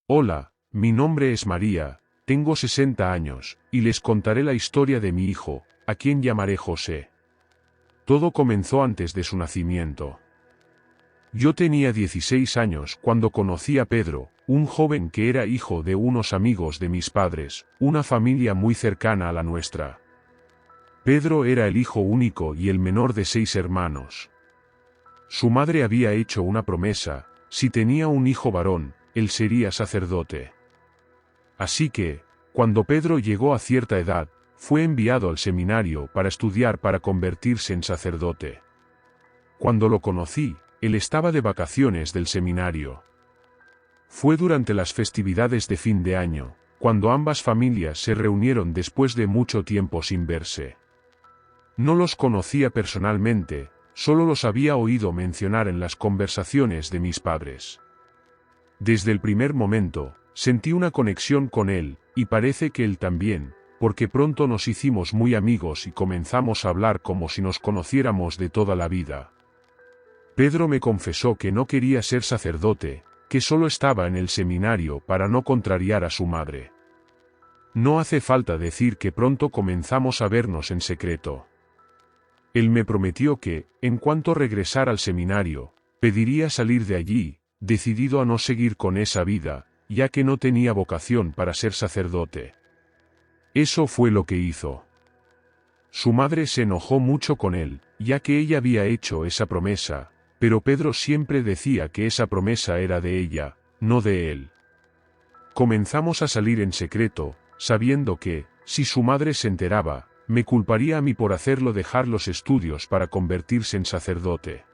Hola, mi nombre es María, tengo 60 años, y les contaré la historia de mi hijo, a quien llamaré José. Todo comenzó antes de su nacimiento. Yo tenía 16 años cuando conocí a Pedro, un joven que era hijo de unos amigos de mis padres, una familia muy cercana a la nuestra. Pedro era el hijo único y el menor de 6 hermanos. Su madre había hecho una promesa: si tenía un hijo varón, él sería sacerdote. Así que, cuando Pedro llegó a cierta edad, fue enviado al seminario para estudiar para convertirse en sacerdote. Cuando lo conocí, él estaba de vacaciones del seminario. Fue durante las festividades de fin de año, cuando ambas familias se reunieron después de mucho tiempo sin verse. No los conocía personalmente, solo los había oído mencionar en las conversaciones de mis padres. Desde el primer momento, sentí una conexión con él, y parece que él también, porque pronto nos hicimos muy amigos y comenzamos a hablar como si nos conociéramos de toda la vida. Pedro me confesó que no quería ser sacerdote, que solo estaba en el seminario para no contrariar a su madre. No hace falta decir que pronto comenzamos a vernos en secreto. Él me prometió que, en cuanto regresara al seminario, pediría salir de allí, decidido a no seguir con esa vida, ya que no tenía vocación para ser sacerdote. Eso fue lo que hizo. Su madre se enojó mucho con él, ya que ella había hecho esa promesa, pero Pedro siempre decía que esa promesa era de ella, no de él. Comenzamos a salir en secreto, sabiendo que, si su madre se enteraba, me culparía a mí por hacerlo dejar los estudios para convertirse en sacerdote.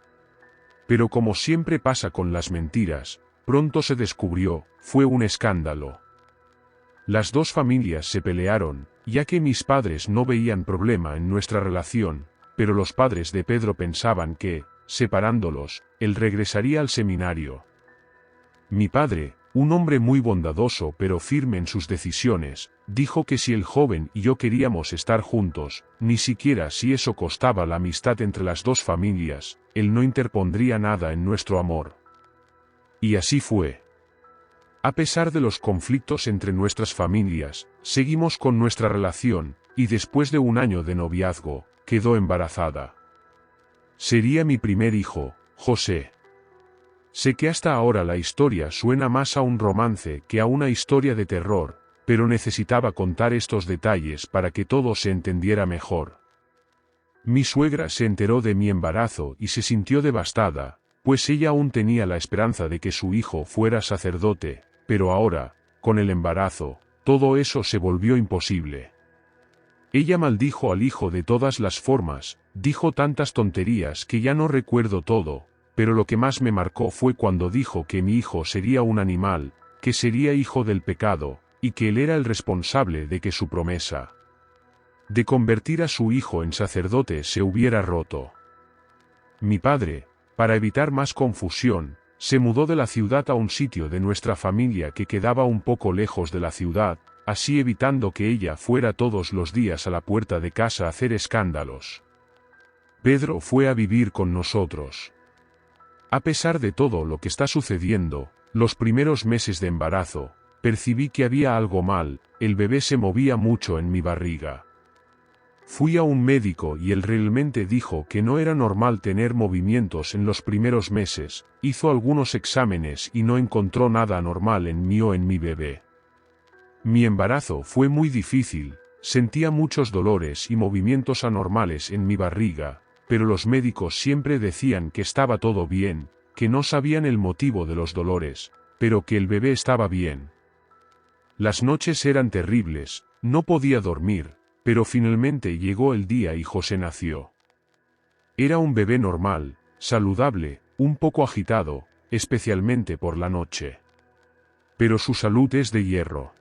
Pero como siempre pasa con las mentiras, pronto se descubrió, fue un escándalo. Las dos familias se pelearon, ya que mis padres no veían problema en nuestra relación, pero los padres de Pedro pensaban que, separándolos, él regresaría al seminario. Mi padre, un hombre muy bondadoso pero firme en sus decisiones, dijo que si el joven y yo queríamos estar juntos, ni siquiera si eso costaba la amistad entre las dos familias, él no interpondría nada en nuestro amor. Y así fue. A pesar de los conflictos entre nuestras familias, seguimos con nuestra relación, y después de un año de noviazgo, quedó embarazada. Sería mi primer hijo, José. Sé que hasta ahora la historia suena más a un romance que a una historia de terror, pero necesitaba contar estos detalles para que todo se entendiera mejor. Mi suegra se enteró de mi embarazo y se sintió devastada, pues ella aún tenía la esperanza de que su hijo fuera sacerdote, pero ahora, con el embarazo, todo eso se volvió imposible. Ella maldijo al hijo de todas las formas, dijo tantas tonterías que ya no recuerdo todo, pero lo que más me marcó fue cuando dijo que mi hijo sería un animal, que sería hijo del pecado, y que él era el responsable de que su promesa de convertir a su hijo en sacerdote se hubiera roto. Mi padre, para evitar más confusión, se mudó de la ciudad a un sitio de nuestra familia que quedaba un poco lejos de la ciudad, así evitando que ella fuera todos los días a la puerta de casa a hacer escándalos. Pedro fue a vivir con nosotros. A pesar de todo lo que está sucediendo, los primeros meses de embarazo, percibí que había algo mal, el bebé se movía mucho en mi barriga. Fui a un médico y él realmente dijo que no era normal tener movimientos en los primeros meses, hizo algunos exámenes y no encontró nada anormal en mí o en mi bebé. Mi embarazo fue muy difícil, sentía muchos dolores y movimientos anormales en mi barriga, pero los médicos siempre decían que estaba todo bien, que no sabían el motivo de los dolores, pero que el bebé estaba bien. Las noches eran terribles, no podía dormir, pero finalmente llegó el día y José nació. Era un bebé normal, saludable, un poco agitado, especialmente por la noche. Pero su salud es de hierro.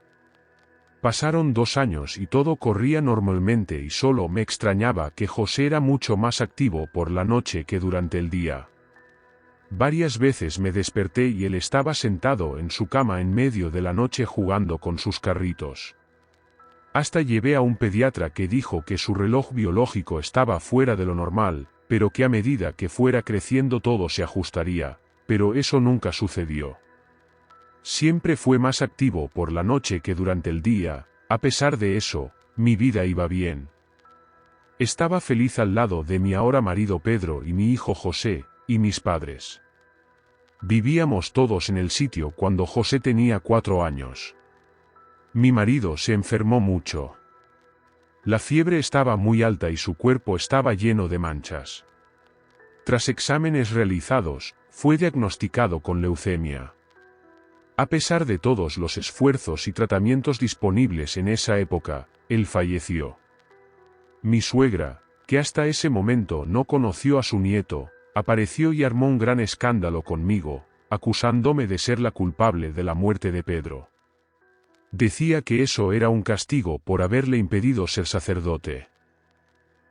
Pasaron 2 años y todo corría normalmente y solo me extrañaba que José era mucho más activo por la noche que durante el día. Varias veces me desperté y él estaba sentado en su cama en medio de la noche jugando con sus carritos. Hasta llevé a un pediatra que dijo que su reloj biológico estaba fuera de lo normal, pero que a medida que fuera creciendo todo se ajustaría, pero eso nunca sucedió. Siempre fue más activo por la noche que durante el día. A pesar de eso, mi vida iba bien. Estaba feliz al lado de mi ahora marido Pedro y mi hijo José, y mis padres. Vivíamos todos en el sitio cuando José tenía 4 años. Mi marido se enfermó mucho. La fiebre estaba muy alta y su cuerpo estaba lleno de manchas. Tras exámenes realizados, fue diagnosticado con leucemia. A pesar de todos los esfuerzos y tratamientos disponibles en esa época, él falleció. Mi suegra, que hasta ese momento no conoció a su nieto, apareció y armó un gran escándalo conmigo, acusándome de ser la culpable de la muerte de Pedro. Decía que eso era un castigo por haberle impedido ser sacerdote.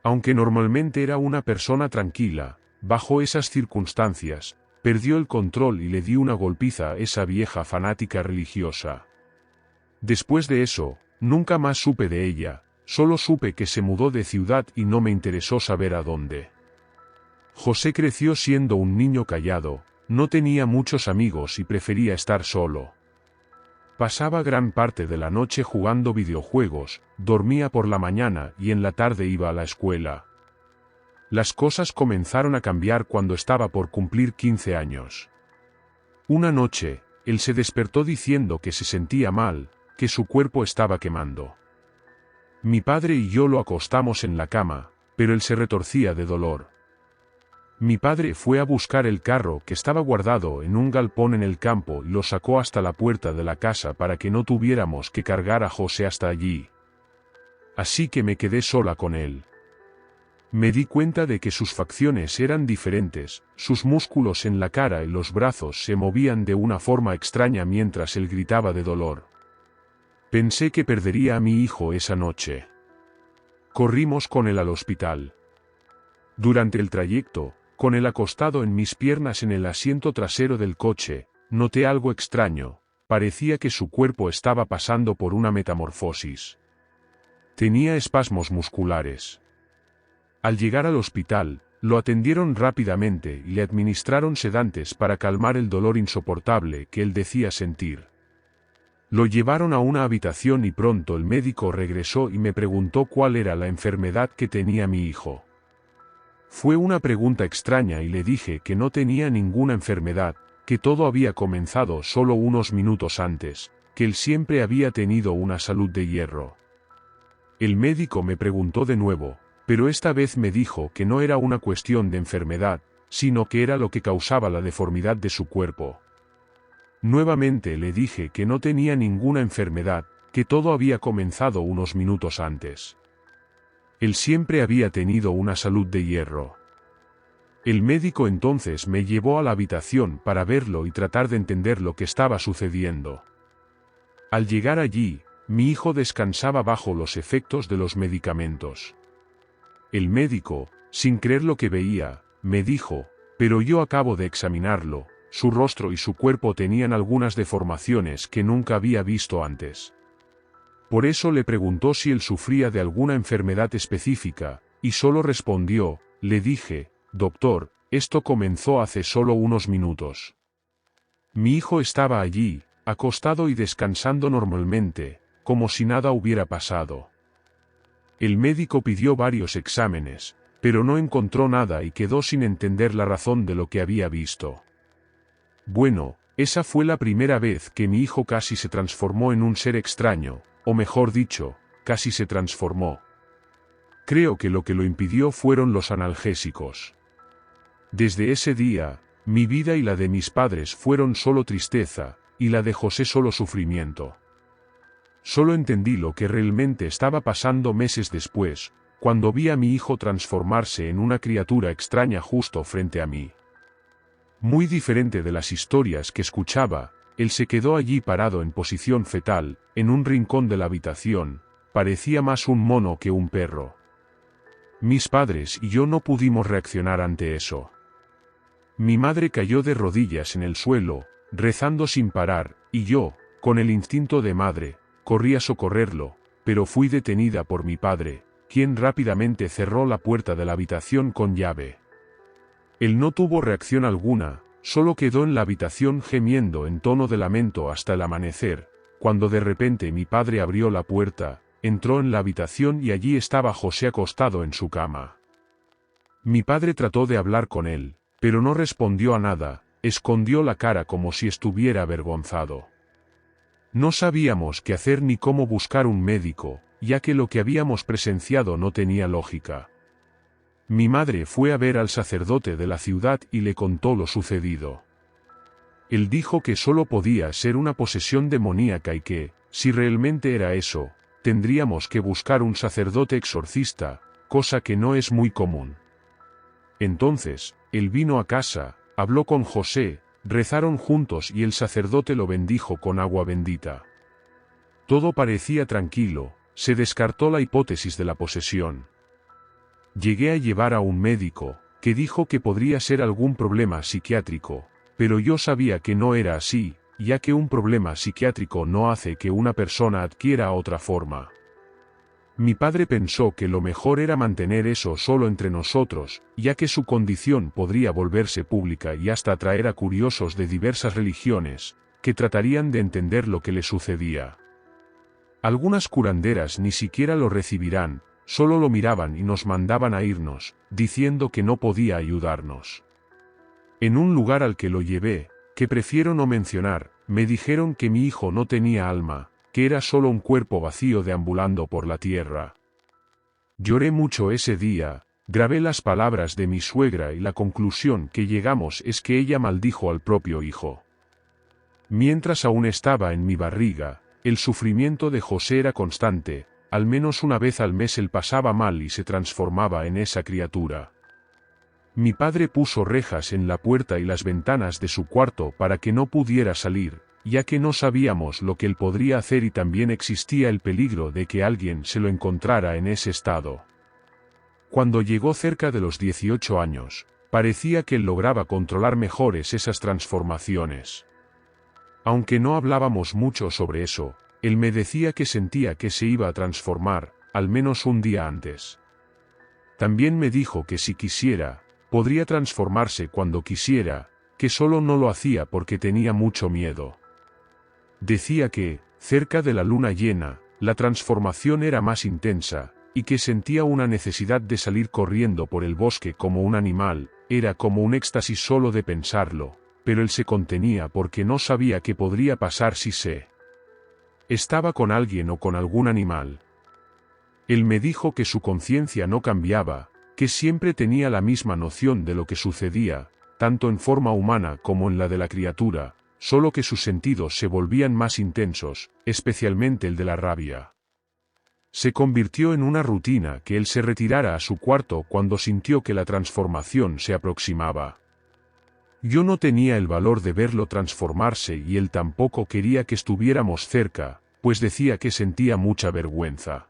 Aunque normalmente era una persona tranquila, bajo esas circunstancias, perdió el control y le dio una golpiza a esa vieja fanática religiosa. Después de eso, nunca más supe de ella, solo supe que se mudó de ciudad y no me interesó saber a dónde. José creció siendo un niño callado, no tenía muchos amigos y prefería estar solo. Pasaba gran parte de la noche jugando videojuegos, dormía por la mañana y en la tarde iba a la escuela. Las cosas comenzaron a cambiar cuando estaba por cumplir 15 años. Una noche, él se despertó diciendo que se sentía mal, que su cuerpo estaba quemando. Mi padre y yo lo acostamos en la cama, pero él se retorcía de dolor. Mi padre fue a buscar el carro que estaba guardado en un galpón en el campo y lo sacó hasta la puerta de la casa para que no tuviéramos que cargar a José hasta allí. Así que me quedé sola con él. Me di cuenta de que sus facciones eran diferentes, sus músculos en la cara y los brazos se movían de una forma extraña mientras él gritaba de dolor. Pensé que perdería a mi hijo esa noche. Corrimos con él al hospital. Durante el trayecto, con él acostado en mis piernas en el asiento trasero del coche, noté algo extraño, parecía que su cuerpo estaba pasando por una metamorfosis. Tenía espasmos musculares. Al llegar al hospital, lo atendieron rápidamente y le administraron sedantes para calmar el dolor insoportable que él decía sentir. Lo llevaron a una habitación y pronto el médico regresó y me preguntó cuál era la enfermedad que tenía mi hijo. Fue una pregunta extraña y le dije que no tenía ninguna enfermedad, que todo había comenzado solo unos minutos antes, que él siempre había tenido una salud de hierro. El médico me preguntó de nuevo, pero esta vez me dijo que no era una cuestión de enfermedad, sino que era lo que causaba la deformidad de su cuerpo. Nuevamente le dije que no tenía ninguna enfermedad, que todo había comenzado unos minutos antes. Él siempre había tenido una salud de hierro. El médico entonces me llevó a la habitación para verlo y tratar de entender lo que estaba sucediendo. Al llegar allí, mi hijo descansaba bajo los efectos de los medicamentos. El médico, sin creer lo que veía, me dijo, pero yo acabo de examinarlo, su rostro y su cuerpo tenían algunas deformaciones que nunca había visto antes. Por eso le preguntó si él sufría de alguna enfermedad específica, y solo respondió, le dije, doctor, esto comenzó hace solo unos minutos. Mi hijo estaba allí, acostado y descansando normalmente, como si nada hubiera pasado. El médico pidió varios exámenes, pero no encontró nada y quedó sin entender la razón de lo que había visto. Bueno, esa fue la primera vez que mi hijo casi se transformó en un ser extraño, o mejor dicho, casi se transformó. Creo que lo impidió fueron los analgésicos. Desde ese día, mi vida y la de mis padres fueron solo tristeza, y la de José solo sufrimiento. Solo entendí lo que realmente estaba pasando meses después, cuando vi a mi hijo transformarse en una criatura extraña justo frente a mí. Muy diferente de las historias que escuchaba, él se quedó allí parado en posición fetal, en un rincón de la habitación, parecía más un mono que un perro. Mis padres y yo no pudimos reaccionar ante eso. Mi madre cayó de rodillas en el suelo, rezando sin parar, y yo, con el instinto de madre, corrí a socorrerlo, pero fui detenida por mi padre, quien rápidamente cerró la puerta de la habitación con llave. Él no tuvo reacción alguna, solo quedó en la habitación gemiendo en tono de lamento hasta el amanecer, cuando de repente mi padre abrió la puerta, entró en la habitación y allí estaba José acostado en su cama. Mi padre trató de hablar con él, pero no respondió a nada, escondió la cara como si estuviera avergonzado. No sabíamos qué hacer ni cómo buscar un médico, ya que lo que habíamos presenciado no tenía lógica. Mi madre fue a ver al sacerdote de la ciudad y le contó lo sucedido. Él dijo que solo podía ser una posesión demoníaca y que, si realmente era eso, tendríamos que buscar un sacerdote exorcista, cosa que no es muy común. Entonces, él vino a casa, habló con José, rezaron juntos y el sacerdote lo bendijo con agua bendita. Todo parecía tranquilo, se descartó la hipótesis de la posesión. Llegué a llevar a un médico, que dijo que podría ser algún problema psiquiátrico, pero yo sabía que no era así, ya que un problema psiquiátrico no hace que una persona adquiera otra forma. Mi padre pensó que lo mejor era mantener eso solo entre nosotros, ya que su condición podría volverse pública y hasta atraer a curiosos de diversas religiones, que tratarían de entender lo que le sucedía. Algunas curanderas ni siquiera lo recibirán, solo lo miraban y nos mandaban a irnos, diciendo que no podía ayudarnos. En un lugar al que lo llevé, que prefiero no mencionar, me dijeron que mi hijo no tenía alma, que era solo un cuerpo vacío deambulando por la tierra. Lloré mucho ese día, grabé las palabras de mi suegra y la conclusión que llegamos es que ella maldijo al propio hijo. Mientras aún estaba en mi barriga, el sufrimiento de José era constante, al menos una vez al mes él pasaba mal y se transformaba en esa criatura. Mi padre puso rejas en la puerta y las ventanas de su cuarto para que no pudiera salir, ya que no sabíamos lo que él podría hacer y también existía el peligro de que alguien se lo encontrara en ese estado. Cuando llegó cerca de los 18 años, parecía que él lograba controlar mejores esas transformaciones. Aunque no hablábamos mucho sobre eso, él me decía que sentía que se iba a transformar, al menos un día antes. También me dijo que si quisiera, podría transformarse cuando quisiera, que solo no lo hacía porque tenía mucho miedo. Decía que, cerca de la luna llena, la transformación era más intensa, y que sentía una necesidad de salir corriendo por el bosque como un animal, era como un éxtasis solo de pensarlo, pero él se contenía porque no sabía qué podría pasar si estaba con alguien o con algún animal. Él me dijo que su conciencia no cambiaba, que siempre tenía la misma noción de lo que sucedía, tanto en forma humana como en la de la criatura, solo que sus sentidos se volvían más intensos, especialmente el de la rabia. Se convirtió en una rutina que él se retirara a su cuarto cuando sintió que la transformación se aproximaba. Yo no tenía el valor de verlo transformarse y él tampoco quería que estuviéramos cerca, pues decía que sentía mucha vergüenza.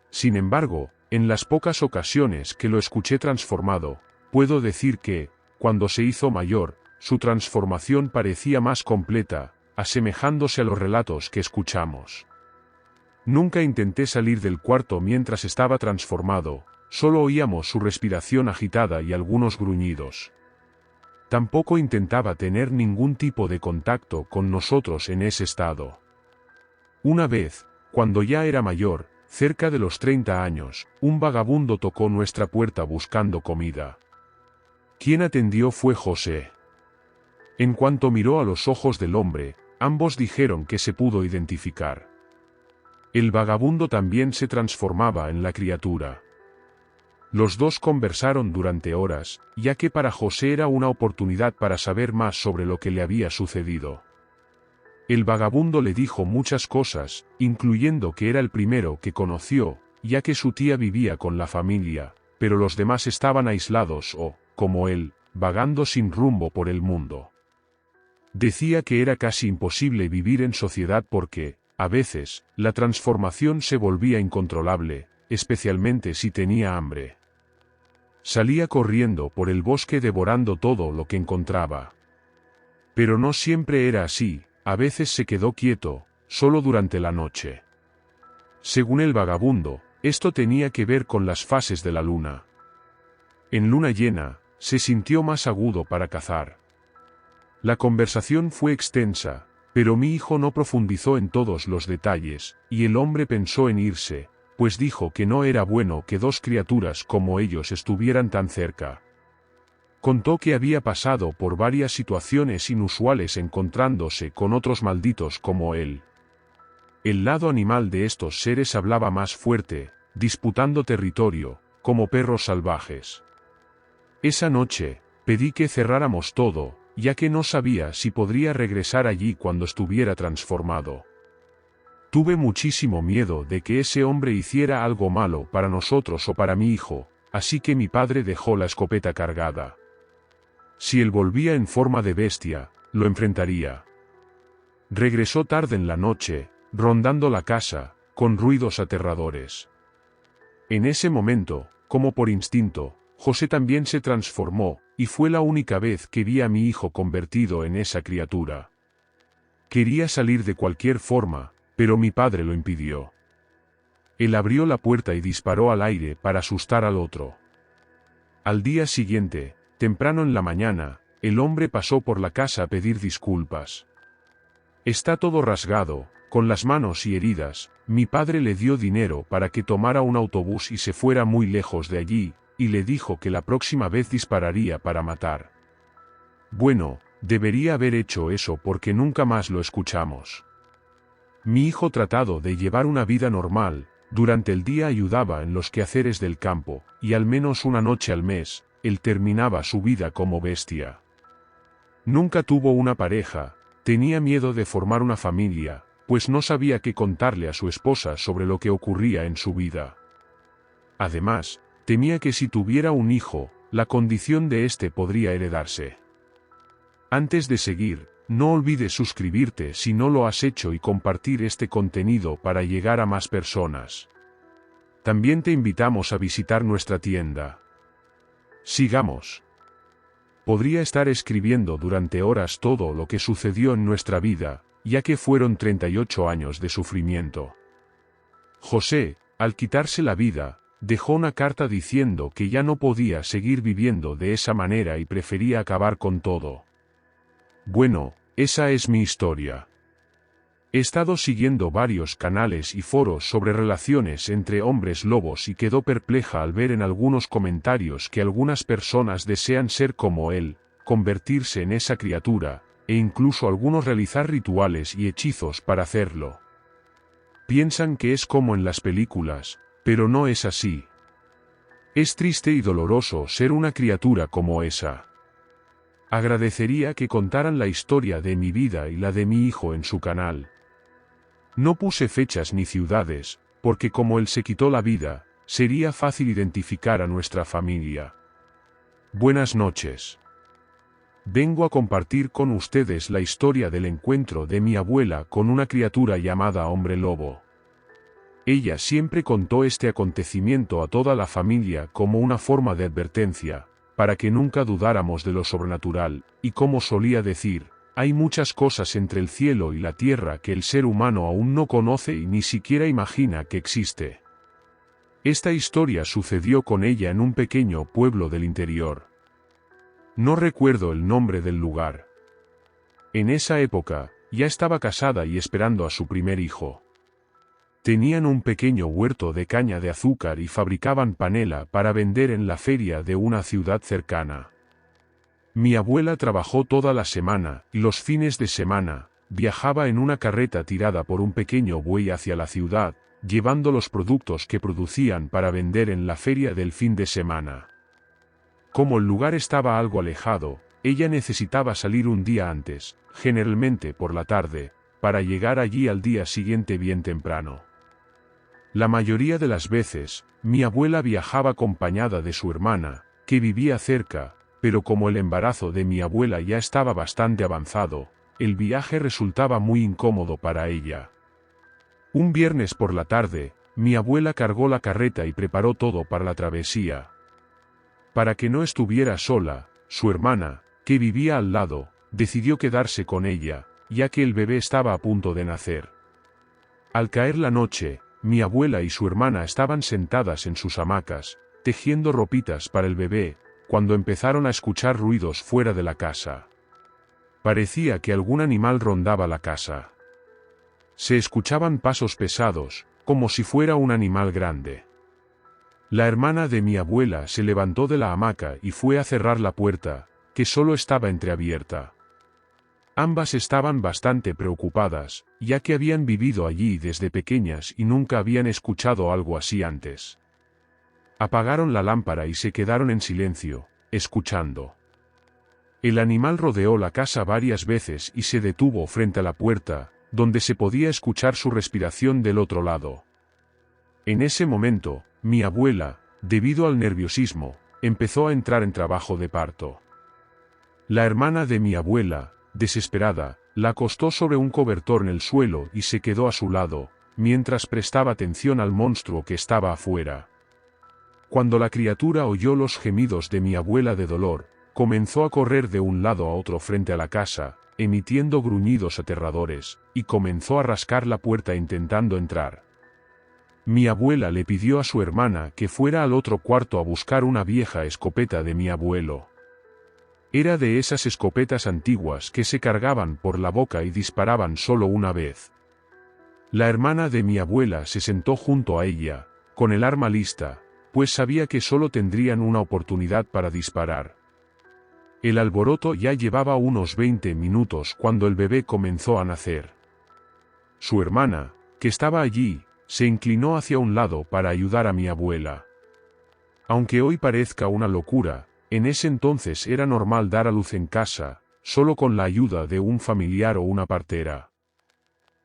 Sin embargo, en las pocas ocasiones que lo escuché transformado, puedo decir que, cuando se hizo mayor, su transformación parecía más completa, asemejándose a los relatos que escuchamos. Nunca intenté salir del cuarto mientras estaba transformado, solo oíamos su respiración agitada y algunos gruñidos. Tampoco intentaba tener ningún tipo de contacto con nosotros en ese estado. Una vez, cuando ya era mayor, cerca de los 30 años, un vagabundo tocó nuestra puerta buscando comida. Quien atendió fue José. En cuanto miró a los ojos del hombre, ambos dijeron que se pudo identificar. El vagabundo también se transformaba en la criatura. Los dos conversaron durante horas, ya que para José era una oportunidad para saber más sobre lo que le había sucedido. El vagabundo le dijo muchas cosas, incluyendo que era el primero que conoció, ya que su tía vivía con la familia, pero los demás estaban aislados o, como él, vagando sin rumbo por el mundo. Decía que era casi imposible vivir en sociedad porque, a veces, la transformación se volvía incontrolable, especialmente si tenía hambre. Salía corriendo por el bosque devorando todo lo que encontraba. Pero no siempre era así, a veces se quedó quieto, solo durante la noche. Según el vagabundo, esto tenía que ver con las fases de la luna. En luna llena, se sintió más agudo para cazar. La conversación fue extensa, pero mi hijo no profundizó en todos los detalles, y el hombre pensó en irse, pues dijo que no era bueno que dos criaturas como ellos estuvieran tan cerca. Contó que había pasado por varias situaciones inusuales encontrándose con otros malditos como él. El lado animal de estos seres hablaba más fuerte, disputando territorio, como perros salvajes. Esa noche, pedí que cerráramos todo, ya que no sabía si podría regresar allí cuando estuviera transformado. Tuve muchísimo miedo de que ese hombre hiciera algo malo para nosotros o para mi hijo, así que mi padre dejó la escopeta cargada. Si él volvía en forma de bestia, lo enfrentaría. Regresó tarde en la noche, rondando la casa, con ruidos aterradores. En ese momento, como por instinto, José también se transformó, y fue la única vez que vi a mi hijo convertido en esa criatura. Quería salir de cualquier forma, pero mi padre lo impidió. Él abrió la puerta y disparó al aire para asustar al otro. Al día siguiente, temprano en la mañana, el hombre pasó por la casa a pedir disculpas. Está todo rasgado, con las manos y heridas. Mi padre le dio dinero para que tomara un autobús y se fuera muy lejos de allí, y le dijo que la próxima vez dispararía para matar. Bueno, debería haber hecho eso porque nunca más lo escuchamos. Mi hijo tratado de llevar una vida normal, durante el día ayudaba en los quehaceres del campo, y al menos una noche al mes, él terminaba su vida como bestia. Nunca tuvo una pareja, tenía miedo de formar una familia, pues no sabía qué contarle a su esposa sobre lo que ocurría en su vida. Además, temía que si tuviera un hijo, la condición de éste podría heredarse. Antes de seguir, no olvides suscribirte si no lo has hecho y compartir este contenido para llegar a más personas. También te invitamos a visitar nuestra tienda. Sigamos. Podría estar escribiendo durante horas todo lo que sucedió en nuestra vida, ya que fueron 38 años de sufrimiento. José, al quitarse la vida, dejó una carta diciendo que ya no podía seguir viviendo de esa manera y prefería acabar con todo. Bueno, esa es mi historia. He estado siguiendo varios canales y foros sobre relaciones entre hombres lobos y quedó perpleja al ver en algunos comentarios que algunas personas desean ser como él, convertirse en esa criatura, e incluso algunos realizar rituales y hechizos para hacerlo. Piensan que es como en las películas, pero no es así. Es triste y doloroso ser una criatura como esa. Agradecería que contaran la historia de mi vida y la de mi hijo en su canal. No puse fechas ni ciudades, porque como él se quitó la vida, sería fácil identificar a nuestra familia. Buenas noches. Vengo a compartir con ustedes la historia del encuentro de mi abuela con una criatura llamada hombre lobo. Ella siempre contó este acontecimiento a toda la familia como una forma de advertencia, para que nunca dudáramos de lo sobrenatural, y como solía decir, hay muchas cosas entre el cielo y la tierra que el ser humano aún no conoce y ni siquiera imagina que existe. Esta historia sucedió con ella en un pequeño pueblo del interior. No recuerdo el nombre del lugar. En esa época, ya estaba casada y esperando a su primer hijo. Tenían un pequeño huerto de caña de azúcar y fabricaban panela para vender en la feria de una ciudad cercana. Mi abuela trabajó toda la semana, y los fines de semana, viajaba en una carreta tirada por un pequeño buey hacia la ciudad, llevando los productos que producían para vender en la feria del fin de semana. Como el lugar estaba algo alejado, ella necesitaba salir un día antes, generalmente por la tarde, para llegar allí al día siguiente bien temprano. La mayoría de las veces, mi abuela viajaba acompañada de su hermana, que vivía cerca, pero como el embarazo de mi abuela ya estaba bastante avanzado, el viaje resultaba muy incómodo para ella. Un viernes por la tarde, mi abuela cargó la carreta y preparó todo para la travesía. Para que no estuviera sola, su hermana, que vivía al lado, decidió quedarse con ella, ya que el bebé estaba a punto de nacer. Al caer la noche, mi abuela y su hermana estaban sentadas en sus hamacas, tejiendo ropitas para el bebé, cuando empezaron a escuchar ruidos fuera de la casa. Parecía que algún animal rondaba la casa. Se escuchaban pasos pesados, como si fuera un animal grande. La hermana de mi abuela se levantó de la hamaca y fue a cerrar la puerta, que solo estaba entreabierta. Ambas estaban bastante preocupadas, ya que habían vivido allí desde pequeñas y nunca habían escuchado algo así antes. Apagaron la lámpara y se quedaron en silencio, escuchando. El animal rodeó la casa varias veces y se detuvo frente a la puerta, donde se podía escuchar su respiración del otro lado. En ese momento, mi abuela, debido al nerviosismo, empezó a entrar en trabajo de parto. La hermana de mi abuela, desesperada, la acostó sobre un cobertor en el suelo y se quedó a su lado, mientras prestaba atención al monstruo que estaba afuera. Cuando la criatura oyó los gemidos de mi abuela de dolor, comenzó a correr de un lado a otro frente a la casa, emitiendo gruñidos aterradores, y comenzó a rascar la puerta intentando entrar. Mi abuela le pidió a su hermana que fuera al otro cuarto a buscar una vieja escopeta de mi abuelo. Era de esas escopetas antiguas que se cargaban por la boca y disparaban solo una vez. La hermana de mi abuela se sentó junto a ella, con el arma lista, pues sabía que solo tendrían una oportunidad para disparar. El alboroto ya llevaba unos 20 minutos cuando el bebé comenzó a nacer. Su hermana, que estaba allí, se inclinó hacia un lado para ayudar a mi abuela. Aunque hoy parezca una locura, en ese entonces era normal dar a luz en casa, solo con la ayuda de un familiar o una partera.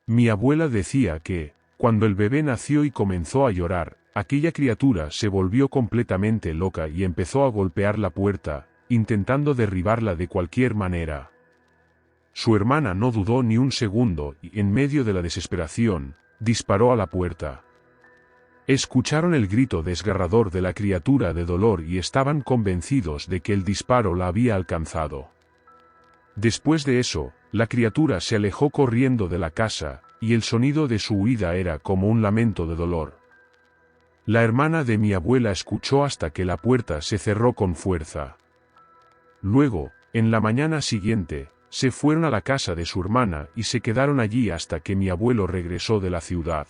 Mi abuela decía que, cuando el bebé nació y comenzó a llorar, aquella criatura se volvió completamente loca y empezó a golpear la puerta, intentando derribarla de cualquier manera. Su hermana no dudó ni un segundo y, en medio de la desesperación, disparó a la puerta. Escucharon el grito desgarrador de la criatura de dolor y estaban convencidos de que el disparo la había alcanzado. Después de eso, la criatura se alejó corriendo de la casa, y el sonido de su huida era como un lamento de dolor. La hermana de mi abuela escuchó hasta que la puerta se cerró con fuerza. Luego, en la mañana siguiente, se fueron a la casa de su hermana y se quedaron allí hasta que mi abuelo regresó de la ciudad.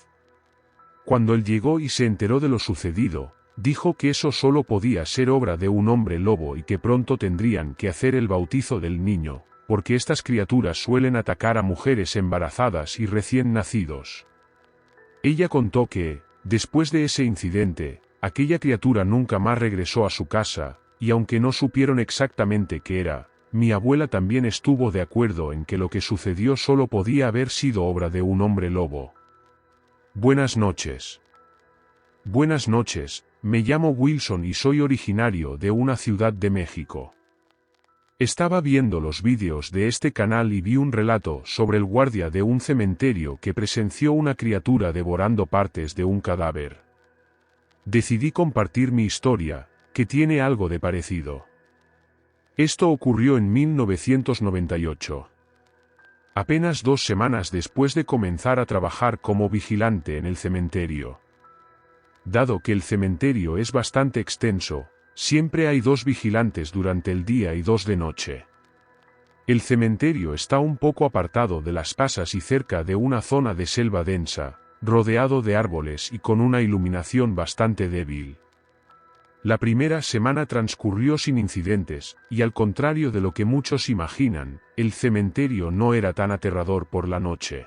Cuando él llegó y se enteró de lo sucedido, dijo que eso solo podía ser obra de un hombre lobo y que pronto tendrían que hacer el bautizo del niño, porque estas criaturas suelen atacar a mujeres embarazadas y recién nacidos. Ella contó que, después de ese incidente, aquella criatura nunca más regresó a su casa, y aunque no supieron exactamente qué era, mi abuela también estuvo de acuerdo en que lo que sucedió solo podía haber sido obra de un hombre lobo. Buenas noches. Buenas noches, me llamo Wilson y soy originario de una ciudad de México. Estaba viendo los vídeos de este canal y vi un relato sobre el guardia de un cementerio que presenció una criatura devorando partes de un cadáver. Decidí compartir mi historia, que tiene algo de parecido. Esto ocurrió en 1998. Apenas 2 semanas después de comenzar a trabajar como vigilante en el cementerio. Dado que el cementerio es bastante extenso, siempre hay 2 vigilantes durante el día y 2 de noche. El cementerio está un poco apartado de las casas y cerca de una zona de selva densa, rodeado de árboles y con una iluminación bastante débil. La primera semana transcurrió sin incidentes, y al contrario de lo que muchos imaginan, el cementerio no era tan aterrador por la noche.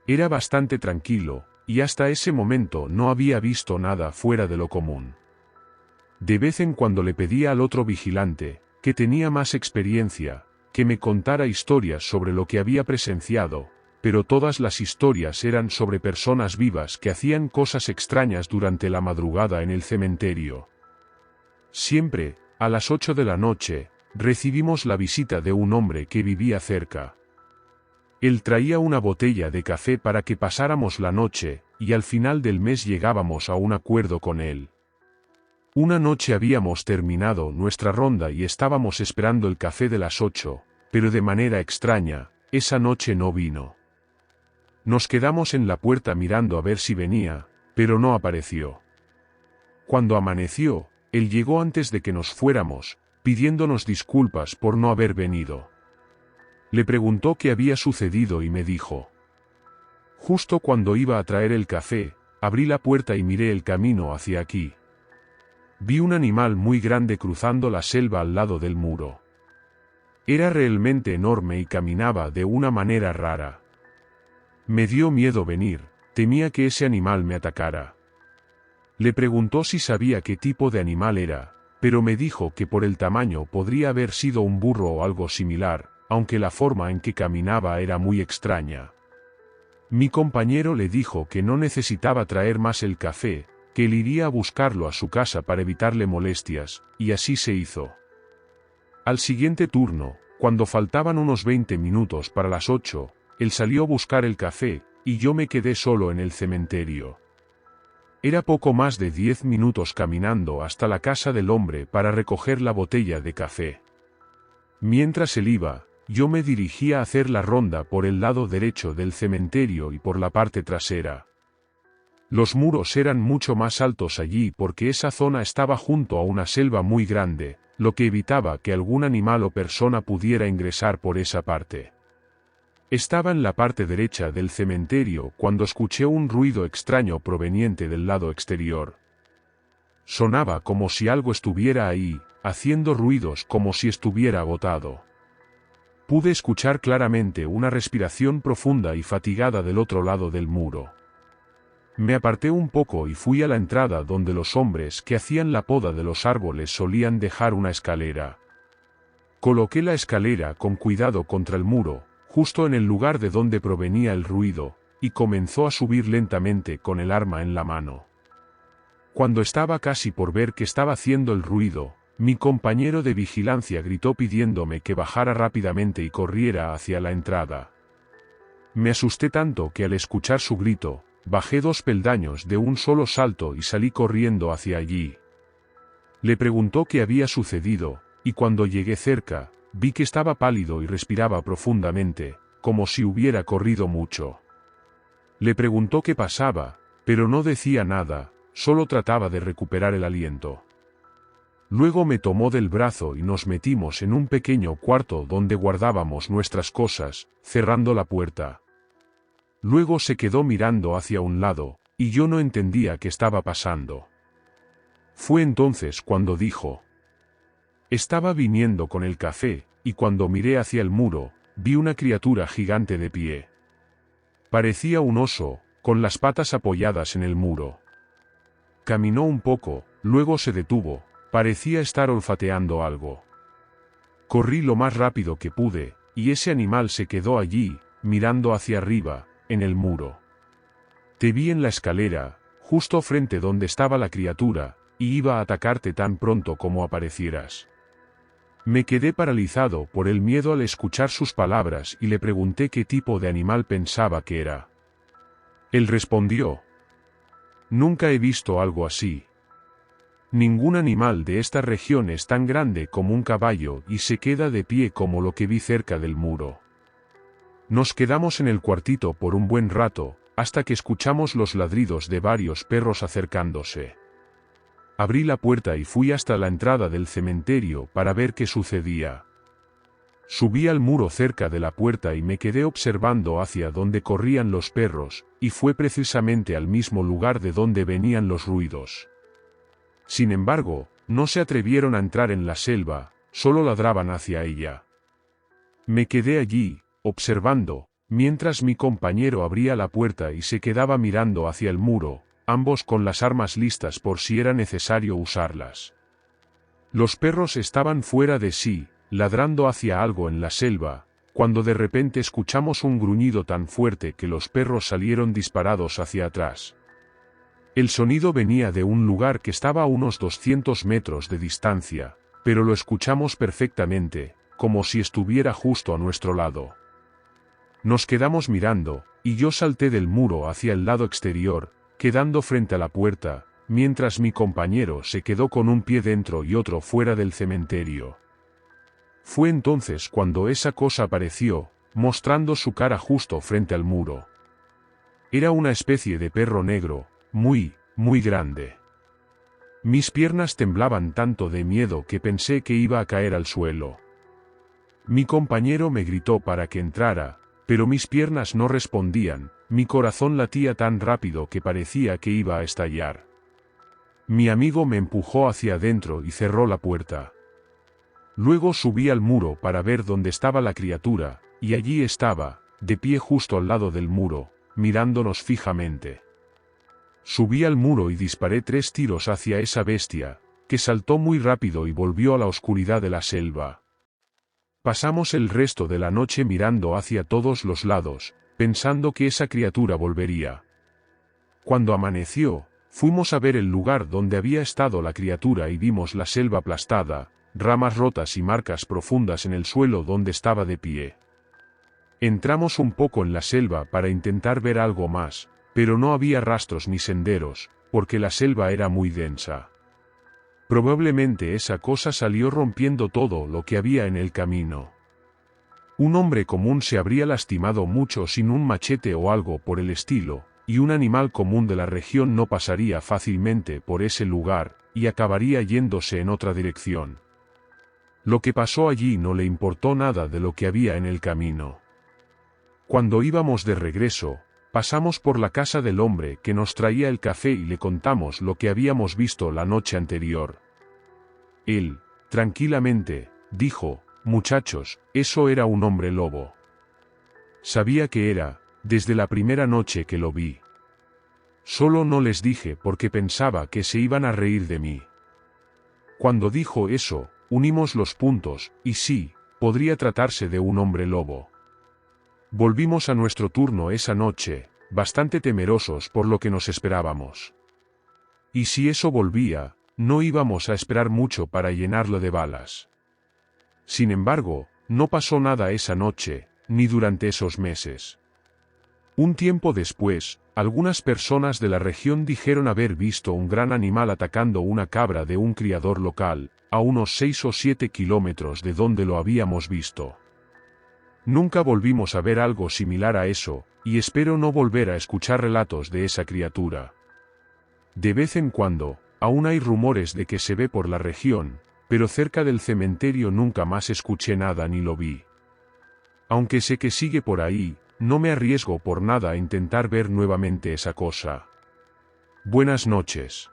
Era bastante tranquilo, y hasta ese momento no había visto nada fuera de lo común. De vez en cuando le pedía al otro vigilante, que tenía más experiencia, que me contara historias sobre lo que había presenciado, pero todas las historias eran sobre personas vivas que hacían cosas extrañas durante la madrugada en el cementerio. Siempre, a las 8 de la noche, recibimos la visita de un hombre que vivía cerca. Él traía una botella de café para que pasáramos la noche, y al final del mes llegábamos a un acuerdo con él. Una noche habíamos terminado nuestra ronda y estábamos esperando el café de las 8, pero de manera extraña, esa noche no vino. Nos quedamos en la puerta mirando a ver si venía, pero no apareció. Cuando amaneció, él llegó antes de que nos fuéramos, pidiéndonos disculpas por no haber venido. Le preguntó qué había sucedido y me dijo. Justo cuando iba a traer el café, abrí la puerta y miré el camino hacia aquí. Vi un animal muy grande cruzando la selva al lado del muro. Era realmente enorme y caminaba de una manera rara. Me dio miedo venir, temía que ese animal me atacara. Le preguntó si sabía qué tipo de animal era, pero me dijo que por el tamaño podría haber sido un burro o algo similar, aunque la forma en que caminaba era muy extraña. Mi compañero le dijo que no necesitaba traer más el café, que él iría a buscarlo a su casa para evitarle molestias, y así se hizo. Al siguiente turno, cuando faltaban unos 20 minutos para las 8, él salió a buscar el café, y yo me quedé solo en el cementerio. Era poco más de 10 minutos caminando hasta la casa del hombre para recoger la botella de café. Mientras él iba, yo me dirigía a hacer la ronda por el lado derecho del cementerio y por la parte trasera. Los muros eran mucho más altos allí porque esa zona estaba junto a una selva muy grande, lo que evitaba que algún animal o persona pudiera ingresar por esa parte. Estaba en la parte derecha del cementerio cuando escuché un ruido extraño proveniente del lado exterior. Sonaba como si algo estuviera ahí, haciendo ruidos como si estuviera agotado. Pude escuchar claramente una respiración profunda y fatigada del otro lado del muro. Me aparté un poco y fui a la entrada donde los hombres que hacían la poda de los árboles solían dejar una escalera. Coloqué la escalera con cuidado contra el muro, justo en el lugar de donde provenía el ruido, y comenzó a subir lentamente con el arma en la mano. Cuando estaba casi por ver que estaba haciendo el ruido, mi compañero de vigilancia gritó pidiéndome que bajara rápidamente y corriera hacia la entrada. Me asusté tanto que al escuchar su grito, bajé 2 peldaños de un solo salto y salí corriendo hacia allí. Le preguntó qué había sucedido, y cuando llegué cerca, vi que estaba pálido y respiraba profundamente, como si hubiera corrido mucho. Le preguntó qué pasaba, pero no decía nada, solo trataba de recuperar el aliento. Luego me tomó del brazo y nos metimos en un pequeño cuarto donde guardábamos nuestras cosas, cerrando la puerta. Luego se quedó mirando hacia un lado, y yo no entendía qué estaba pasando. Fue entonces cuando dijo. Estaba viniendo con el café, y cuando miré hacia el muro, vi una criatura gigante de pie. Parecía un oso, con las patas apoyadas en el muro. Caminó un poco, luego se detuvo, parecía estar olfateando algo. Corrí lo más rápido que pude, y ese animal se quedó allí, mirando hacia arriba, en el muro. Te vi en la escalera, justo frente donde estaba la criatura, y iba a atacarte tan pronto como aparecieras. Me quedé paralizado por el miedo al escuchar sus palabras y le pregunté qué tipo de animal pensaba que era. Él respondió. Nunca he visto algo así. Ningún animal de esta región es tan grande como un caballo y se queda de pie como lo que vi cerca del muro. Nos quedamos en el cuartito por un buen rato, hasta que escuchamos los ladridos de varios perros acercándose. Abrí la puerta y fui hasta la entrada del cementerio para ver qué sucedía. Subí al muro cerca de la puerta y me quedé observando hacia donde corrían los perros, y fue precisamente al mismo lugar de donde venían los ruidos. Sin embargo, no se atrevieron a entrar en la selva, solo ladraban hacia ella. Me quedé allí, observando, mientras mi compañero abría la puerta y se quedaba mirando hacia el muro, ambos con las armas listas por si era necesario usarlas. Los perros estaban fuera de sí, ladrando hacia algo en la selva, cuando de repente escuchamos un gruñido tan fuerte que los perros salieron disparados hacia atrás. El sonido venía de un lugar que estaba a unos 200 metros de distancia, pero lo escuchamos perfectamente, como si estuviera justo a nuestro lado. Nos quedamos mirando, y yo salté del muro hacia el lado exterior, quedando frente a la puerta, mientras mi compañero se quedó con un pie dentro y otro fuera del cementerio. Fue entonces cuando esa cosa apareció, mostrando su cara justo frente al muro. Era una especie de perro negro, muy grande. Mis piernas temblaban tanto de miedo que pensé que iba a caer al suelo. Mi compañero me gritó para que entrara, pero mis piernas no respondían, mi corazón latía tan rápido que parecía que iba a estallar. Mi amigo me empujó hacia adentro y cerró la puerta. Luego subí al muro para ver dónde estaba la criatura, y allí estaba, de pie justo al lado del muro, mirándonos fijamente. Subí al muro y disparé 3 tiros hacia esa bestia, que saltó muy rápido y volvió a la oscuridad de la selva. Pasamos el resto de la noche mirando hacia todos los lados, pensando que esa criatura volvería. Cuando amaneció, fuimos a ver el lugar donde había estado la criatura y vimos la selva aplastada, ramas rotas y marcas profundas en el suelo donde estaba de pie. Entramos un poco en la selva para intentar ver algo más, pero no había rastros ni senderos, porque la selva era muy densa. Probablemente esa cosa salió rompiendo todo lo que había en el camino. Un hombre común se habría lastimado mucho sin un machete o algo por el estilo, y un animal común de la región no pasaría fácilmente por ese lugar, y acabaría yéndose en otra dirección. Lo que pasó allí no le importó nada de lo que había en el camino. Cuando íbamos de regreso, pasamos por la casa del hombre que nos traía el café y le contamos lo que habíamos visto la noche anterior. Él, tranquilamente, dijo: «Muchachos, eso era un hombre lobo. Sabía que era, desde la primera noche que lo vi. Solo no les dije porque pensaba que se iban a reír de mí». Cuando dijo eso, unimos los puntos, y sí, podría tratarse de un hombre lobo. Volvimos a nuestro turno esa noche, bastante temerosos por lo que nos esperábamos. Y si eso volvía, no íbamos a esperar mucho para llenarlo de balas. Sin embargo, no pasó nada esa noche, ni durante esos meses. Un tiempo después, algunas personas de la región dijeron haber visto un gran animal atacando una cabra de un criador local, a unos 6 o 7 kilómetros de donde lo habíamos visto. Nunca volvimos a ver algo similar a eso, y espero no volver a escuchar relatos de esa criatura. De vez en cuando, aún hay rumores de que se ve por la región, pero cerca del cementerio nunca más escuché nada ni lo vi. Aunque sé que sigue por ahí, no me arriesgo por nada a intentar ver nuevamente esa cosa. Buenas noches.